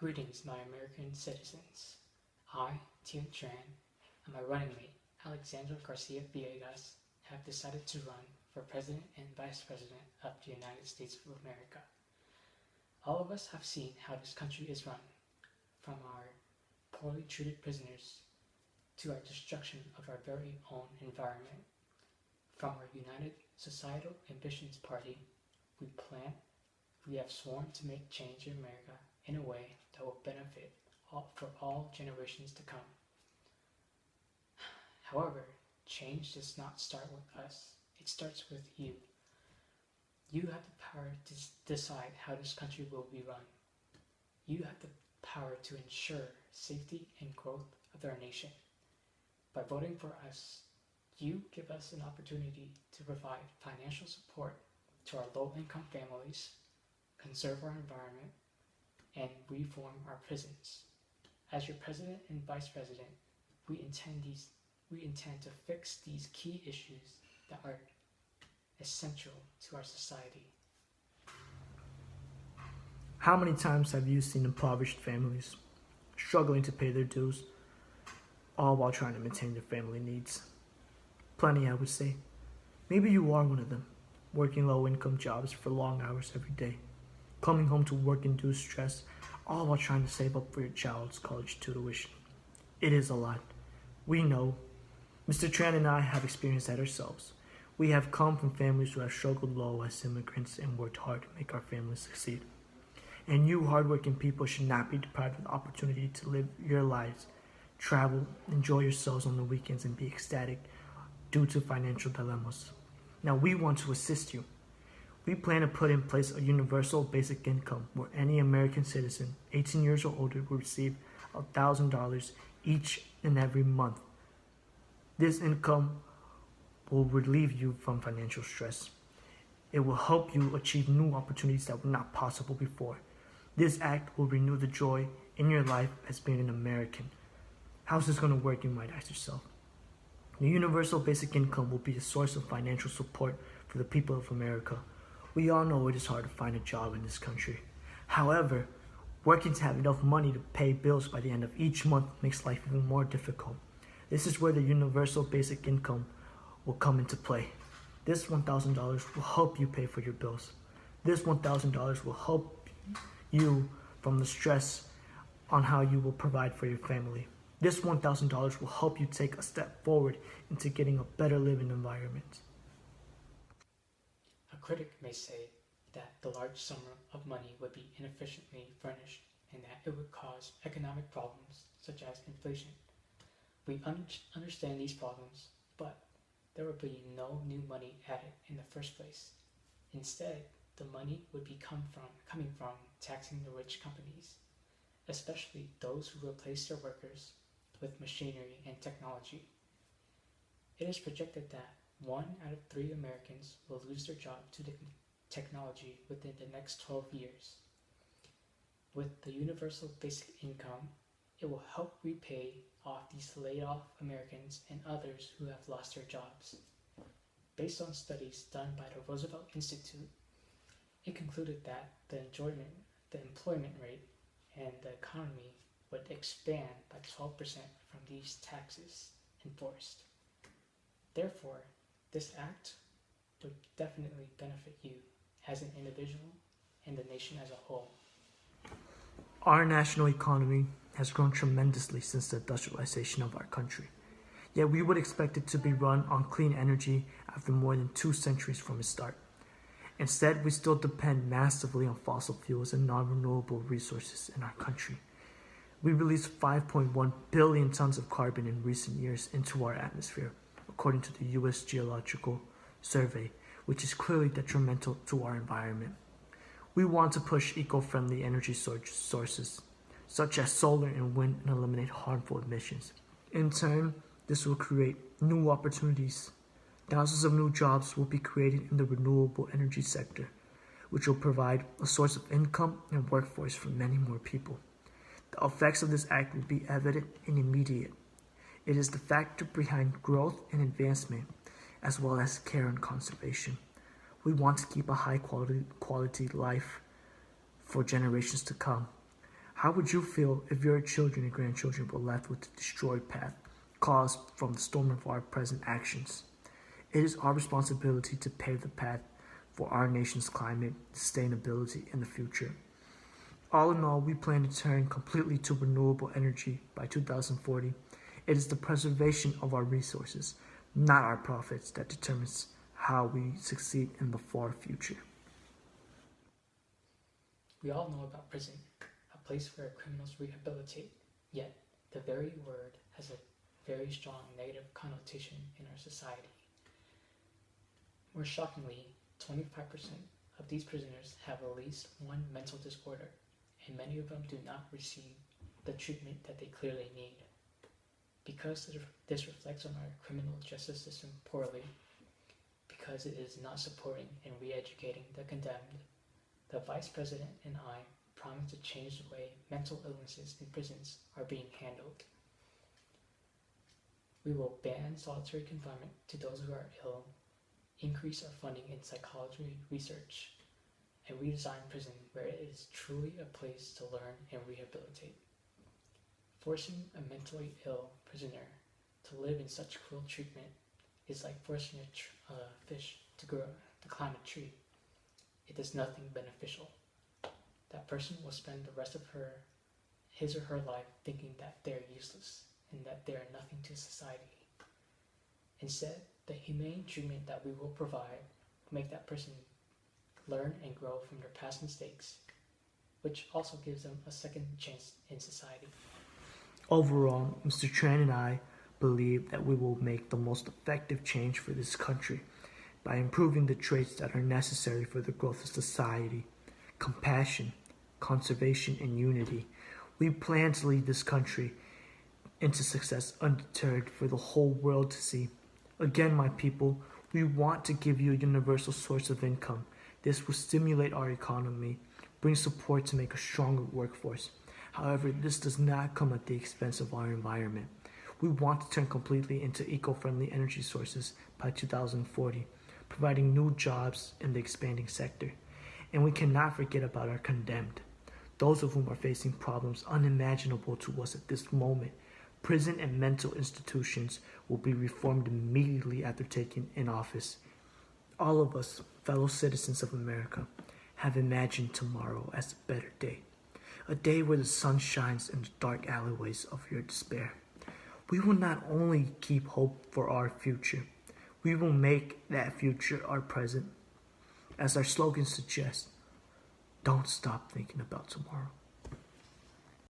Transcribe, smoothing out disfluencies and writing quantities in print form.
Greetings, my American citizens. I, Tien Tran, and my running mate, Alexandra Garcia Villegas, have decided to run for President and Vice President of the United States of America. All of us have seen how this country is run, from our poorly treated prisoners to our destruction of our very own environment. From our United Societal Ambitions Party, we have sworn to make change in America in a way that will benefit for all generations to come. However, change does not start with us. It starts with you. You have the power to decide how this country will be run. You have the power to ensure safety and growth of our nation. By voting for us, you give us an opportunity to provide financial support to our low-income families, conserve our environment, and reform our prisons. As your President and Vice President, we intend to fix these key issues that are essential to our society. How many times have you seen impoverished families struggling to pay their dues, all while trying to maintain their family needs? Plenty, I would say. Maybe you are one of them, working low-income jobs for long hours every day, coming home to work-induced stress, all while trying to save up for your child's college tuition. It is a lot. We know. Mr. Tran and I have experienced that ourselves. We have come from families who have struggled low as immigrants and worked hard to make our families succeed. And you hardworking people should not be deprived of the opportunity to live your lives, travel, enjoy yourselves on the weekends, and be ecstatic due to financial dilemmas. Now we want to assist you. We plan to put in place a universal basic income where any American citizen 18 years or older will receive $1,000 each and every month. This income will relieve you from financial stress. It will help you achieve new opportunities that were not possible before. This act will renew the joy in your life as being an American. How's this going to work, you might ask yourself? The universal basic income will be a source of financial support for the people of America. We all know it is hard to find a job in this country. However, working to have enough money to pay bills by the end of each month makes life even more difficult. This is where the universal basic income will come into play. This $1,000 will help you pay for your bills. This $1,000 will help you from the stress on how you will provide for your family. This $1,000 will help you take a step forward into getting a better living environment. A critic may say that the large sum of money would be inefficiently furnished and that it would cause economic problems such as inflation. We understand these problems, but there would be no new money added in the first place. Instead, the money would be coming from taxing the rich companies, especially those who replace their workers with machinery and technology. It is projected that 1 out of 3 Americans will lose their job to the technology within the next 12 years. With the universal basic income, it will help repay off these laid-off Americans and others who have lost their jobs. Based on studies done by the Roosevelt Institute, it concluded that the employment rate and the economy would expand by 12% from these taxes enforced. Therefore, this act would definitely benefit you as an individual and the nation as a whole. Our national economy has grown tremendously since the industrialization of our country. Yet we would expect it to be run on clean energy after more than 2 centuries from its start. Instead, we still depend massively on fossil fuels and non-renewable resources in our country. We released 5.1 billion tons of carbon in recent years into our atmosphere, according to the U.S. Geological Survey, which is clearly detrimental to our environment. We want to push eco-friendly energy sources, such as solar and wind, and eliminate harmful emissions. In turn, this will create new opportunities. Thousands of new jobs will be created in the renewable energy sector, which will provide a source of income and workforce for many more people. The effects of this act will be evident and immediate. It is the factor behind growth and advancement, as well as care and conservation. We want to keep a high quality life for generations to come. How would you feel if your children and grandchildren were left with the destroyed path caused from the storm of our present actions? It is our responsibility to pave the path for our nation's climate sustainability in the future. All in all, we plan to turn completely to renewable energy by 2040. It is the preservation of our resources, not our profits, that determines how we succeed in the far future. We all know about prison, a place where criminals rehabilitate, yet the very word has a very strong negative connotation in our society. More shockingly, 25% of these prisoners have at least one mental disorder, and many of them do not receive the treatment that they clearly need. Because this reflects on our criminal justice system poorly, because it is not supporting and re-educating the condemned, the Vice President and I promise to change the way mental illnesses in prisons are being handled. We will ban solitary confinement to those who are ill, increase our funding in psychology research, and redesign prison where it is truly a place to learn and rehabilitate. Forcing a mentally ill prisoner to live in such cruel treatment is like forcing a fish to climb a tree. It does nothing beneficial. That person will spend the rest of his or her life thinking that they're useless and that they are nothing to society. Instead, the humane treatment that we will provide will make that person learn and grow from their past mistakes, which also gives them a second chance in society. Overall, Mr. Tran and I believe that we will make the most effective change for this country by improving the traits that are necessary for the growth of society: compassion, conservation, and unity. We plan to lead this country into success undeterred for the whole world to see. Again, my people, we want to give you a universal source of income. This will stimulate our economy, bring support to make a stronger workforce. However, this does not come at the expense of our environment. We want to turn completely into eco-friendly energy sources by 2040, providing new jobs in the expanding sector. And we cannot forget about our condemned, those of whom are facing problems unimaginable to us at this moment. Prison and mental institutions will be reformed immediately after taking in office. All of us, fellow citizens of America, have imagined tomorrow as a better day. A day where the sun shines in the dark alleyways of your despair. We will not only keep hope for our future, we will make that future our present. As our slogan suggests, don't stop thinking about tomorrow.